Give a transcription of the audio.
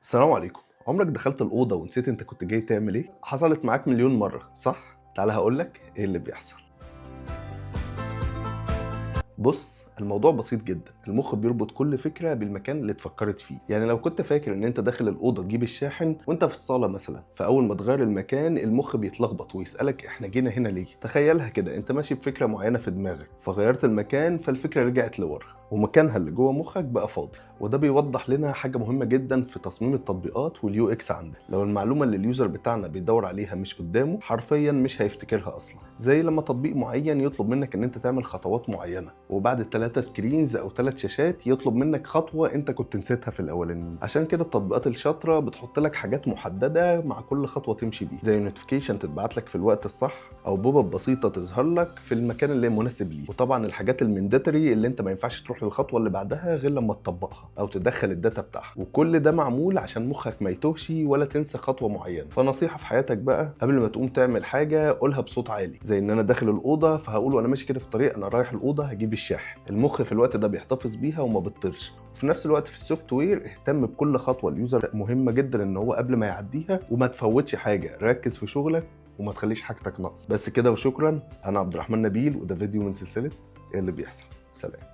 السلام عليكم. عمرك دخلت الأوضة ونسيت أنت كنت جاي تعمل إيه؟ حصلت معاك مليون مرة، صح؟ تعال هاقول لك إيه اللي بيحصل. بص، الموضوع بسيط جدا. المخ بيربط كل فكرة بالمكان اللي اتفكرت فيه. يعني لو كنت فاكر ان انت داخل الأوضة تجيب الشاحن وانت في الصالة مثلا، فأول ما تغير المكان المخ بيتلخبط ويسألك احنا جينا هنا ليه. تخيلها كده، انت ماشي بفكرة معينة في دماغك فغيرت المكان فالفكرة رجعت لورا ومكانها اللي جوه مخك بقى فاضي. وده بيوضح لنا حاجة مهمة جدا في تصميم التطبيقات واليو اكس عندك. لو المعلومة اللي اليوزر بتاعنا بيدور عليها مش قدامه، حرفيا مش هيفتكرها اصلا. زي لما تطبيق معين يطلب منك ان انت تعمل خطوات معينة، وبعد الثلاثة سكرينز او 3 شاشات يطلب منك خطوة انت كنت نسيتها في الاولانيين. عشان كده التطبيقات الشاطرة بتحط لك حاجات محددة مع كل خطوة تمشي بيها، زي نوتيفيكيشن تتبعت لك في الوقت الصح، او بوب اب بسيطة تظهر لك في المكان اللي مناسب ليه. وطبعا الحاجات المنداتوري اللي انت ما ينفعش تروح للخطوة اللي بعدها غير لما تطبقها او تدخل الداتا بتاعها. وكل ده معمول عشان مخك ما يتوهش ولا تنسى خطوة معينة. فنصيحة في حياتك بقى، قبل ما تقوم تعمل حاجة قولها بصوت عالي، زي ان انا داخل الأوضة فهقول وانا ماشي كده في الطريق انا رايح الأوضة هجيب الشاحن. المخ في الوقت ده بيحتفظ بيها وما بتطيرش. وفي نفس الوقت في السوفت وير اهتم بكل خطوة اليوزر مهمة جدا ان هو قبل ما يعديها، وما تفوتش حاجة. ركز في شغلك وما تخليش حاجتك ناقص. بس كده وشكرا. انا عبد الرحمن نبيل، وده فيديو من سلسلة إيه اللي بيحصل. سلام.